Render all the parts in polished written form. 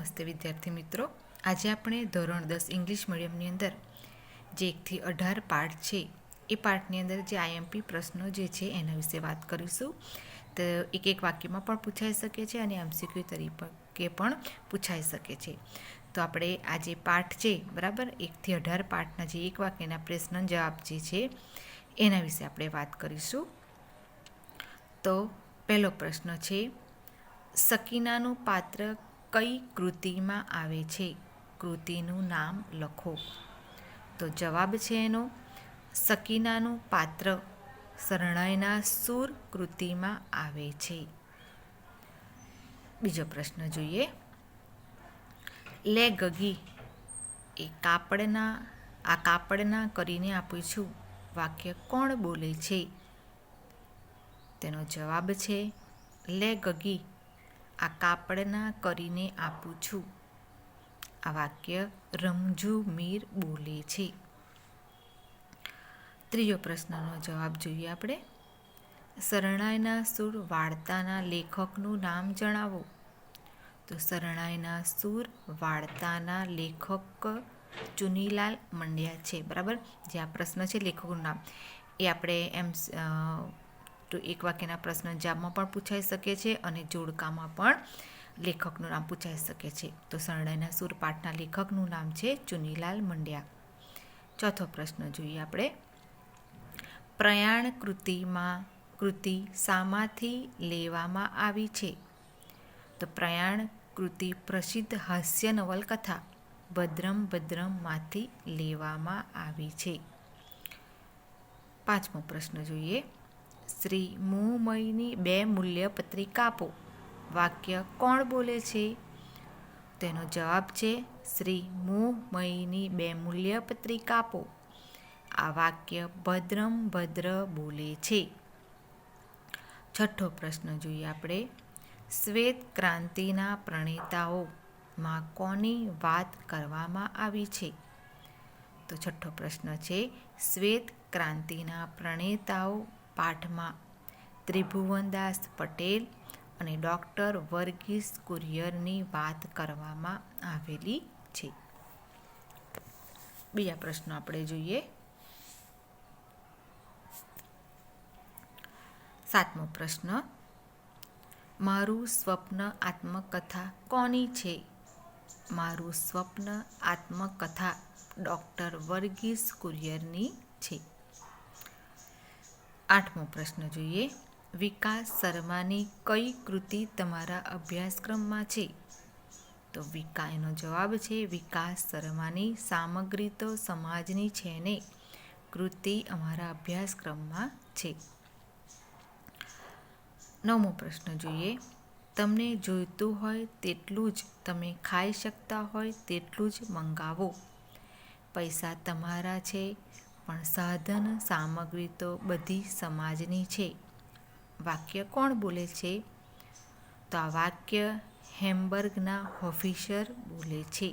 નમસ્તે વિદ્યાર્થી મિત્રો, આજે આપણે ધોરણ 10 ઇંગ્લિશ મીડિયમની અંદર જે 1 થી 18 પાઠ છે એ પાઠની અંદર જે આઈએમપી પ્રશ્નો જે છે એના વિશે વાત કરીશું. તો એક વાક્યમાં પણ પૂછાઈ શકે છે અને એમસીક્યુ તરીકે પણ પૂછાઈ શકે છે. તો આપણે આ જે પાઠ છે બરાબર 1 થી 18 પાઠના જે એક વાક્યના પ્રશ્ન જવાબ જે છે એના વિશે આપણે વાત કરીશું. તો પહેલો પ્રશ્ન છે, સકીનાનું પાત્ર કઈ કૃતિમાં આવે છે? કૃતિનું નામ લખો. તો જવાબ છે એનો સકીનાનું પાત્ર શરણાઈના સૂર કૃતિમાં આવે છે. બીજો પ્રશ્ન જોઈએ. લે ગગી એ કાપડના કરીને આપું છું વાક્ય કોણ બોલે છે? તેનો જવાબ છે લે ગગી આ કાપડના કરીને આપું છું. આ વાક્ય રમઝુ મીર બોલે છે. ત્રીજો પ્રશ્નનો જવાબ જોઈએ આપણે. શરણાઈના સૂર વાર્તાના લેખકનું નામ જણાવો. તો શરણાઈના સૂર વાર્તાના લેખક ચુનીલાલ મંડ્યા છે. બરાબર, જે આ પ્રશ્ન છે લેખકનું નામ એ આપણે તો એક વાક્યના પ્રશ્ન જવાબમાં પણ પૂછાઈ શકે છે અને જોડકામાં પણ લેખકનું નામ પૂછાઈ શકે છે. તો શરણાઈના સૂર પાઠના લેખકનું નામ છે ચુનીલાલ મંડ્યા. ચોથો પ્રશ્ન જોઈએ આપણે. પ્રયાણ કૃતિ શામાંથી લેવામાં આવી છે? તો પ્રયાણ કૃતિ પ્રસિદ્ધ હાસ્ય નવલકથા ભદ્રમ ભદ્રમમાંથી લેવામાં આવી છે. પાંચમો પ્રશ્ન જોઈએ. શ્રી મોહમયની 2 મૂલ્યપત્રિકા આપો. વાક્ય કોણ બોલે છે? તેનો જવાબ છે શ્રી મોહમયની 2 મૂલ્યપત્રિકા આપો. આ વાક્ય ભદ્રમ ભદ્ર બોલે છે. છઠ્ઠો પ્રશ્ન જોઈએ આપણે. શ્વેત ક્રાંતિના પ્રણેતાઓમાં કોની વાત કરવામાં આવી છે? તો છઠ્ઠો પ્રશ્ન છે શ્વેત ક્રાંતિના પ્રણેતાઓ પાઠમાં ત્રિભુવનદાસ પટેલ અને ડૉક્ટર વર્ગીસ કુરિયરની વાત કરવામાં આવેલી છે. બીજા પ્રશ્નો આપણે જોઈએ. 7મો પ્રશ્ન. મારું સ્વપ્ન આત્મકથા કોની છે? મારું સ્વપ્ન આત્મકથા ડૉક્ટર વર્ગીસ કુરિયરની છે. 8મો પ્રશ્ન જોઈએ. વિકાસ શર્માની કઈ કૃતિ તમારા અભ્યાસક્રમમાં છે? તો એનો જવાબ છે વિકાસ શર્માની સામગ્રી તો સમાજની છે ને કૃતિ અમારા અભ્યાસક્રમમાં છે. 9મો પ્રશ્ન જોઈએ. તમને જોઈતું હોય તેટલું જ તમે ખાઈ શકતા હોય તેટલું જ મંગાવો. પૈસા તમારા છે પણ સાધન સામગ્રી તો બધી સમાજની છે. વાક્ય કોણ બોલે છે? તો આ વાક્ય હેમ્બર્ગના ઓફિસર બોલે છે.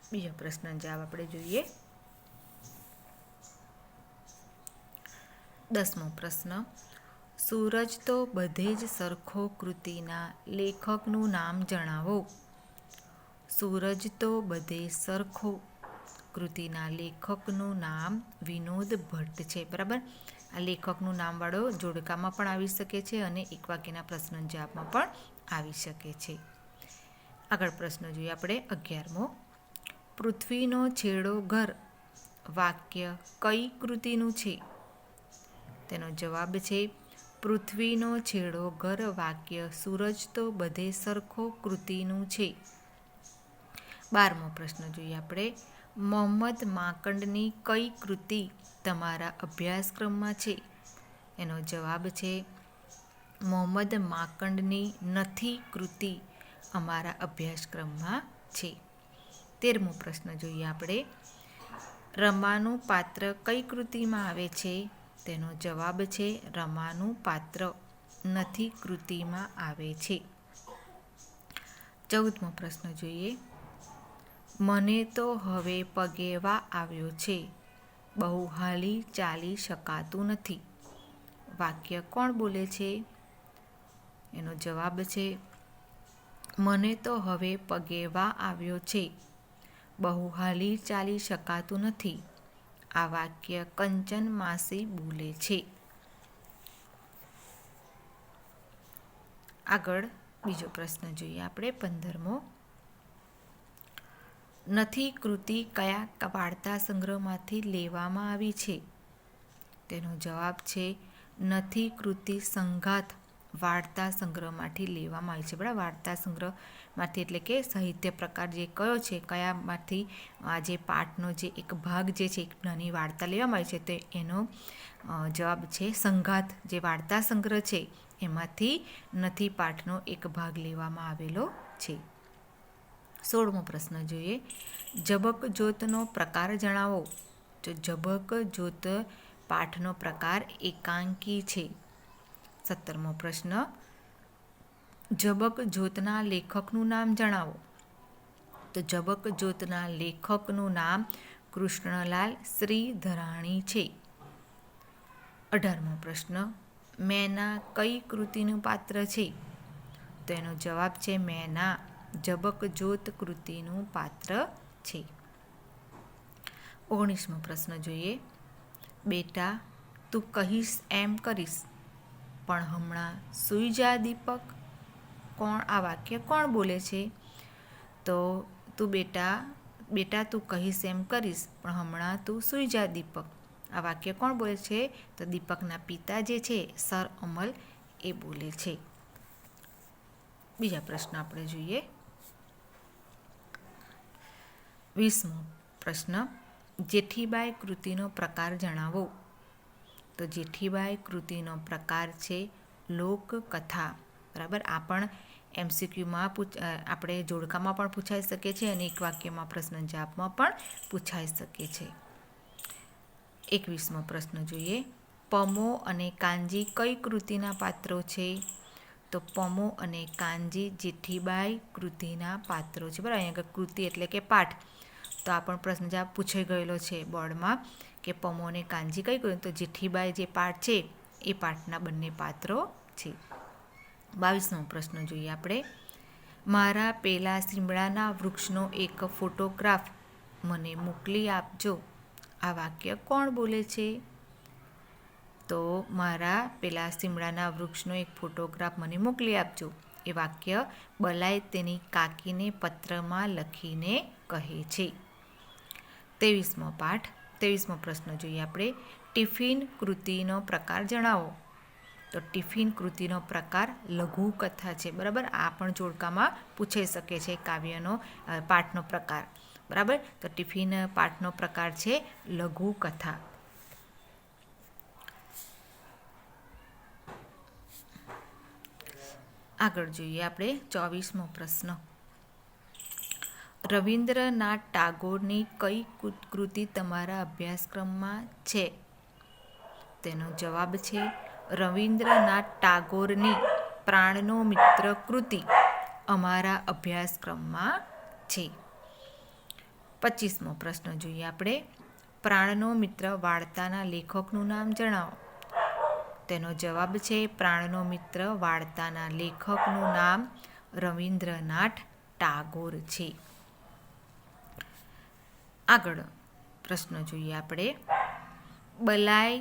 બીજો પ્રશ્ન જવાબ આપણે જોઈએ. 10મો પ્રશ્ન. સૂરજ તો બધે જ સરખો કૃતિના લેખકનું નામ જણાવો. સૂરજ તો બધે સરખો કૃતિના લેખકનું નામ વિનોદ ભટ્ટ છે. બરાબર, આ લેખકનું નામવાળો જોડકામાં પણ આવી શકે છે અને એક વાક્યના પ્રશ્ન જવાબમાં પણ આવી શકે છે. આગળ પ્રશ્ન જોઈએ આપણે 11મો. પૃથ્વીનો છેડો ઘર વાક્ય કઈ કૃતિનું છે? તેનો જવાબ છે પૃથ્વીનો છેડો ઘર વાક્ય સૂરજ તો બધે સરખો કૃતિનું છે. 12મો પ્રશ્ન જોઈએ આપણે. મોહમ્મદ માંકડની કઈ કૃતિ તમારા અભ્યાસક્રમમાં છે? એનો જવાબ છે મોહમ્મદ માંકડની નથી કૃતિ અમારા અભ્યાસક્રમમાં છે. 13મો પ્રશ્ન જોઈએ આપણે. રમાનું પાત્ર કઈ કૃતિમાં આવે છે? તેનો જવાબ છે રમાનું પાત્ર નથી કૃતિમાં આવે છે. 14મો પ્રશ્ન જોઈએ. મને તો હવે પગે વા આવ્યો છે, બહુ હાલી ચાલી શકાતું નથી. વાક્ય કોણ બોલે છે? એનો જવાબ છે મને તો હવે પગેવા આવ્યો છે, બહુ હાલી ચાલી શકાતું નથી. આ વાક્ય કંચન માસી બોલે છે. આગળ બીજો પ્રશ્ન જોઈએ આપણે 15મો. નથી કૃતિ કયા વાર્તા સંગ્રહમાંથી લેવામાં આવી છે? તેનો જવાબ છે નથી કૃતિ સંઘાત વાર્તા સંગ્રહમાંથી લેવામાં આવી છે. બરાબર, વાર્તા સંગ્રહમાંથી એટલે કે સાહિત્ય પ્રકાર જે કયો છે, કયામાંથી આ જે પાઠનો જે એક ભાગ જે છે, એક નાની વાર્તા લેવામાં આવી છે, તો એનો જવાબ છે સંઘાત. જે વાર્તા સંગ્રહ છે એમાંથી નથી પાઠનો એક ભાગ લેવામાં આવેલો છે. 16મો પ્રશ્ન જોઈએ. ઝબક જોતનો પ્રકાર જણાવો. તો ઝબક જોત પાઠનો પ્રકાર એકાંકી છે. 17મો પ્રશ્ન. ઝબક જોતના લેખકનું નામ જણાવો. તો ઝબક જોતના લેખકનું નામ કૃષ્ણલાલ શ્રીધરાણી છે. 18મો પ્રશ્ન. મેના કઈ કૃતિનું પાત્ર છે? તો એનો જવાબ છે મેના ઝબક જોત કૃતિનું પાત્ર છે. 19મો પ્રશ્ન જોઈએ. બેટા તું કહીશ એમ કરીશ, પણ હમણાં સૂઈ જા દીપક. કોણ આ વાક્ય કોણ બોલે છે? તો તું બેટા તું કહીશ એમ કરીશ, પણ હમણાં તું સૂઈ જા દીપક. આ વાક્ય કોણ બોલે છે? તો દીપકના પિતા જે છે સર અમલ એ બોલે છે. બીજા પ્રશ્ન આપણે જોઈએ. 20મો પ્રશ્ન. જેઠીબાઈ કૃતિનો પ્રકાર જણાવો. તો જેઠીબાઈ કૃતિનો પ્રકાર છે લોકકથા. બરાબર, આ પણ MCQમાં આપણે જોડકામાં પણ પૂછાઈ શકે છે અને એક વાક્યમાં પ્રશ્ન જવાબમાં પણ પૂછાઈ શકે છે. 21મો પ્રશ્ન જોઈએ. પમો અને કાનજી કઈ કૃતિના પાત્રો છે? તો પમો અને કાનજી જેઠીબાઈ કૃતિના પાત્રો છે. બરાબર, અહીંયા કૃતિ એટલે કે પાઠ. તો આ પણ પ્રશ્ન જવાબ પૂછાઈ ગયેલો છે બોર્ડમાં કે પમો અને કાનજી કઈ કૃતિ? તો જેઠીબાઈ જે પાઠ છે એ પાઠના બંને પાત્રો છે. 22મો પ્રશ્ન જોઈએ આપણે. મારા પેલા સીમડાના વૃક્ષનો એક ફોટોગ્રાફ મને મોકલી આપજો. આ વાક્ય કોણ બોલે છે? તો મારા પેલા સીમડાના વૃક્ષનો એક ફોટોગ્રાફ મને મોકલી આપજો. એ વાક્ય બલાઈ તેની કાકીને પત્રમાં લખીને કહે છે. 23મો પ્રશ્ન જોઈએ આપણે. ટિફિન કૃતિનો પ્રકાર જણાવો. તો ટિફિન કૃતિનો પ્રકાર લઘુકથા છે. બરાબર, આ પણ જોડકામાં પૂછાઈ શકે છે કાવ્યનો પાઠનો પ્રકાર. બરાબર, તો ટિફિન પાઠનો પ્રકાર છે લઘુકથા. આગળ જોઈએ આપણે 24મો પ્રશ્ન. રવિન્દ્રનાથ ટાગોરની કઈ કૃતિ તમારા અભ્યાસક્રમમાં છે? તેનો જવાબ છે રવિન્દ્રનાથ ટાગોરની પ્રાણનો મિત્ર કૃતિ અમારા અભ્યાસક્રમમાં છે. 25મો પ્રશ્ન જોઈએ આપણે. પ્રાણનો મિત્ર વાર્તાના લેખકનું નામ જણાવો. તેનો જવાબ છે પ્રાણનો મિત્ર વાર્તાના લેખકનું નામ રવિન્દ્રનાથ ટાગોર છે. આગળ પ્રશ્ન જોઈએ આપણે. બલાઈ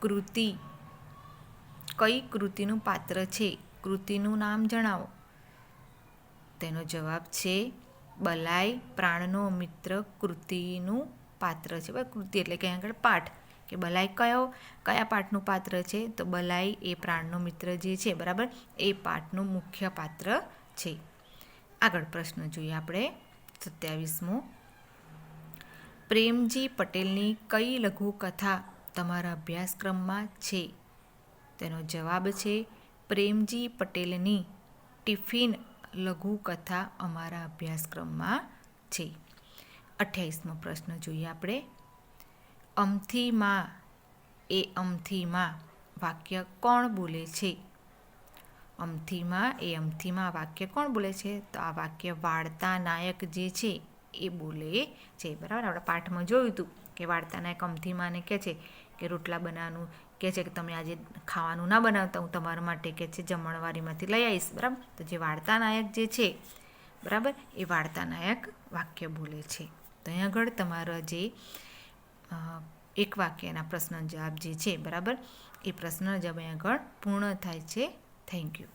કૃતિ કઈ કૃતિનું પાત્ર છે? કૃતિનું નામ જણાવો. તેનો જવાબ છે બલાઈ પ્રાણનો મિત્ર કૃતિનું પાત્ર છે. કૃતિ એટલે કે આગળ પાઠ, કે બલાઈ કયા પાઠનું પાત્ર છે? તો બલાઈ એ પ્રાણનો મિત્ર જે છે, બરાબર, એ પાઠનું મુખ્ય પાત્ર છે. આગળ પ્રશ્ન જોઈએ આપણે 27મો. પ્રેમજી પટેલની કઈ લઘુકથા તમારા અભ્યાસક્રમમાં છે? તેનો જવાબ છે પ્રેમજી પટેલની ટિફિન લઘુકથા અમારા અભ્યાસક્રમમાં છે. 28મો પ્રશ્ન જોઈએ આપણે. અમથીમાં એ અમથીમાં વાક્ય કોણ બોલે છે? અમથીમાં એ અમથીમાં વાક્ય કોણ બોલે છે? તો આ વાક્ય વાર્તા નાયક જે છે એ બોલે છે. બરાબર, આપણે પાઠમાં જોયું હતું કે વાર્તા નાયક અમથીમાને કહે છે કે રોટલા બનાવવાનું કહે છે કે તમે આજે ખાવાનું ના બનાવતા, હું તમારા માટે કહે છે જમણવારીમાંથી લઈ આવીશ, બરાબર. તો જે વાર્તાનાયક જે છે, બરાબર, એ વાર્તાનાયક વાક્ય બોલે છે. તો અહીં આગળ તમારા જે એક વાક્યના પ્રશ્ન જવાબ જે છે, બરાબર, એ પ્રશ્ન જવાબ અહીં આગળ પૂર્ણ થાય છે. Thank you.